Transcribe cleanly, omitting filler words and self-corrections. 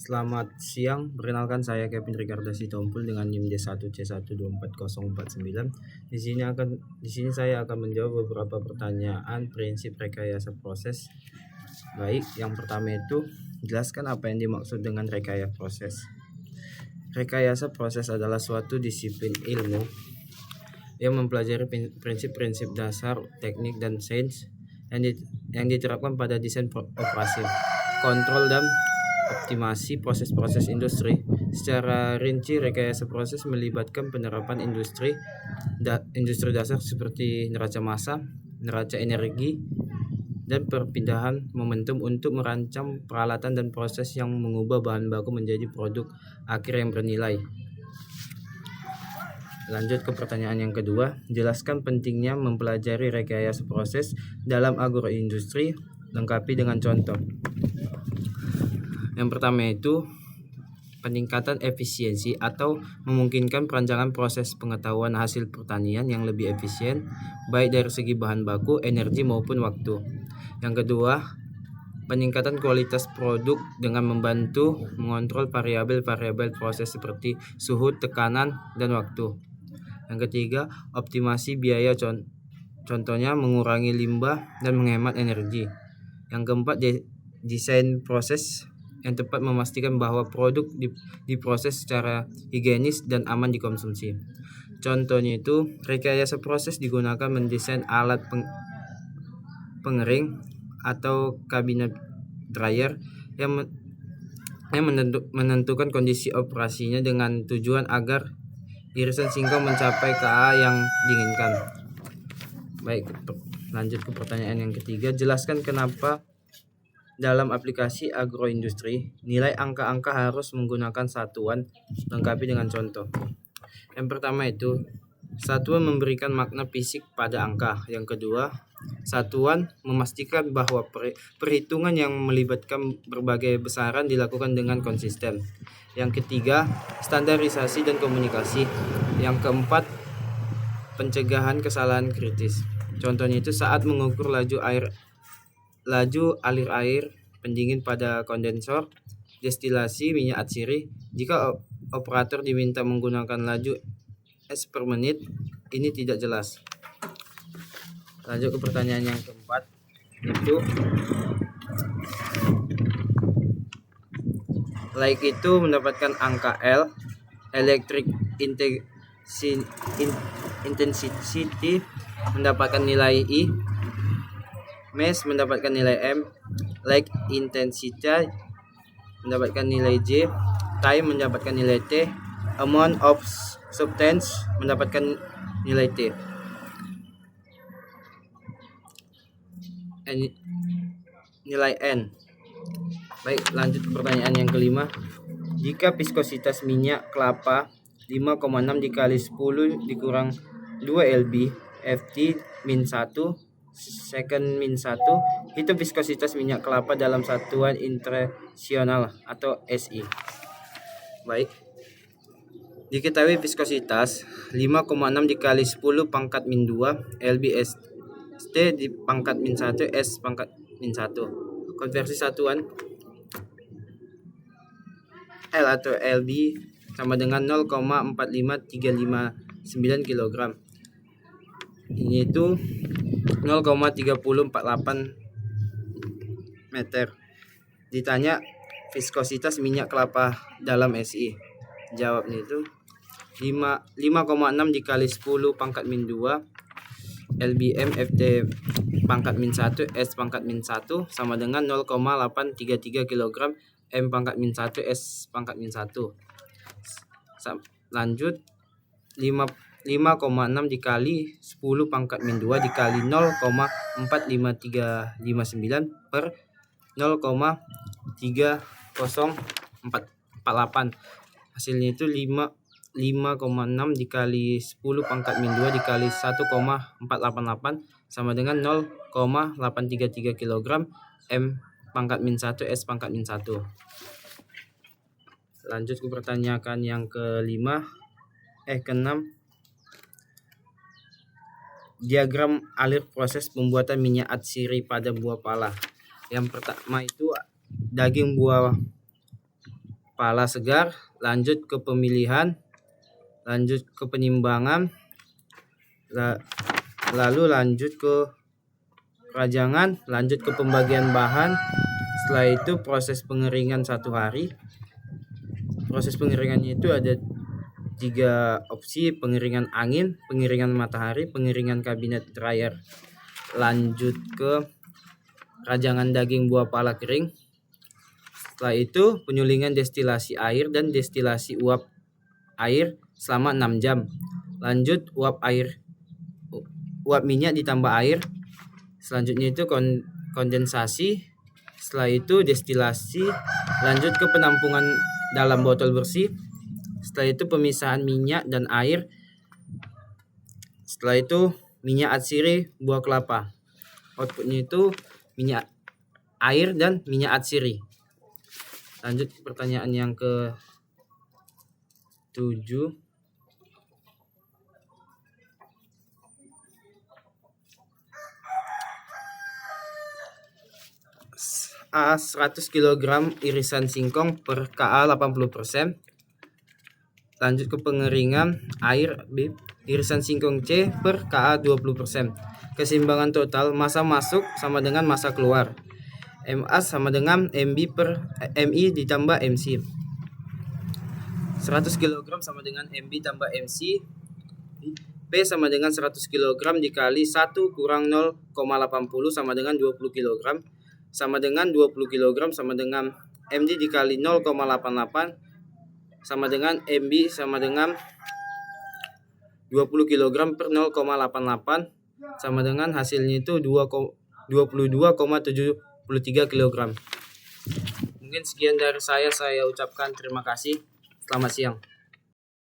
Selamat siang, perkenalkan saya Kevin Ricardo Sitompul dengan NIM D1C1240449. Di sini saya akan menjawab beberapa pertanyaan prinsip rekayasa proses. Baik, yang pertama itu jelaskan apa yang dimaksud dengan rekayasa proses. Rekayasa proses adalah suatu disiplin ilmu yang mempelajari prinsip-prinsip dasar, teknik dan sains yang diterapkan pada desain operasi, kontrol dan optimasi proses-proses industri. Secara rinci, rekayasa proses melibatkan penerapan industri dasar seperti neraca massa, neraca energi, dan perpindahan momentum untuk merancang peralatan dan proses yang mengubah bahan baku menjadi produk akhir yang bernilai. Lanjut ke pertanyaan yang kedua, jelaskan pentingnya mempelajari rekayasa proses dalam agroindustri, lengkapi dengan contoh. Yang pertama itu peningkatan efisiensi atau memungkinkan perancangan proses pengetahuan hasil pertanian yang lebih efisien baik dari segi bahan baku, energi maupun waktu. Yang kedua, peningkatan kualitas produk dengan membantu mengontrol variabel-variabel proses seperti suhu, tekanan, dan waktu. Yang ketiga, optimasi biaya, contohnya mengurangi limbah dan menghemat energi. Yang keempat, desain proses yang tepat memastikan bahwa produk diproses secara higienis dan aman dikonsumsi. Contohnya itu, rekayasa proses digunakan mendesain alat pengering atau kabinet dryer yang menentukan kondisi operasinya dengan tujuan agar irisan singkong mencapai KA yang diinginkan. Baik, lanjut ke pertanyaan yang ketiga, jelaskan kenapa dalam aplikasi agroindustri nilai angka-angka harus menggunakan satuan, lengkapi dengan contoh. Yang pertama itu, satuan memberikan makna fisik pada angka. Yang kedua, satuan memastikan bahwa perhitungan yang melibatkan berbagai besaran dilakukan dengan konsisten. Yang ketiga, standarisasi dan komunikasi. Yang keempat, pencegahan kesalahan kritis. Contohnya itu saat mengukur laju alir air pendingin pada kondensor, destilasi minyak atsiri. Jika operator diminta menggunakan laju S per menit, ini tidak jelas. Lanjut ke pertanyaan yang keempat, itu like itu mendapatkan angka L, electric intensity mendapatkan nilai I, mass mendapatkan nilai M, like intensity mendapatkan nilai J, time mendapatkan nilai T, amount of substance mendapatkan nilai T. Nilai N. Baik, lanjut ke pertanyaan yang kelima. Jika viskositas minyak kelapa 5,6 dikali 10 dikurang 2 lb Ft min 1 second min 1, itu viskositas minyak kelapa dalam satuan internasional atau SI. Baik, diketahui viskositas 5,6 dikali 10 pangkat min 2 lb ST di pangkat min 1 S pangkat min 1. Konversi satuan L atau lb sama dengan 0,45359 kg. Ini itu 0,3048 meter. Ditanya viskositas minyak kelapa dalam SI. Jawabnya itu 5,6 dikali 10 pangkat min 2 lbm Ft pangkat min 1 S pangkat min 1 sama dengan 0,833 kg M pangkat min 1 S pangkat min 1. Lanjut 5,6 dikali 10 pangkat min 2 dikali 0,45359 per 0,3048. Hasilnya itu 5,6 dikali 10 pangkat min 2 dikali 1,488 sama dengan 0,833 kg M pangkat min 1 S pangkat min 1. Lanjut ke pertanyaan yang keenam. Diagram alir proses pembuatan minyak atsiri pada buah pala. Yang pertama itu daging buah pala segar, lanjut ke pemilihan, lanjut ke penimbangan, lalu lanjut ke rajangan, lanjut ke pembagian bahan. Setelah itu proses pengeringan 1 hari. Proses pengeringannya itu ada 3 opsi: pengeringan angin, pengeringan matahari, pengeringan kabinet dryer. Lanjut ke rajangan daging buah pala kering. Setelah itu penyulingan destilasi air dan destilasi uap air selama 6 jam. Lanjut uap minyak ditambah air. Selanjutnya itu kondensasi. Setelah itu destilasi. Lanjut ke penampungan dalam botol bersih. Setelah itu pemisahan minyak dan air. Setelah itu minyak atsiri buah kelapa. Outputnya itu minyak air dan minyak atsiri. Lanjut pertanyaan yang ke-7. 100 kg irisan singkong per Ka 80%. Lanjut ke pengeringan air B. Irisan singkong C per Ka 20%. Keseimbangan total massa masuk sama dengan massa keluar. MA sama dengan MI ditambah MC. 100 kg sama dengan MB tambah MC. P sama dengan 100 kg dikali 1 kurang 0,80 sama dengan 20 kg. Sama dengan 20 kg sama dengan MD dikali 0,88 sama dengan MB sama dengan 20 kg per 0,88 sama dengan hasilnya itu 22,73 kg. Mungkin sekian dari saya ucapkan terima kasih. Selamat siang.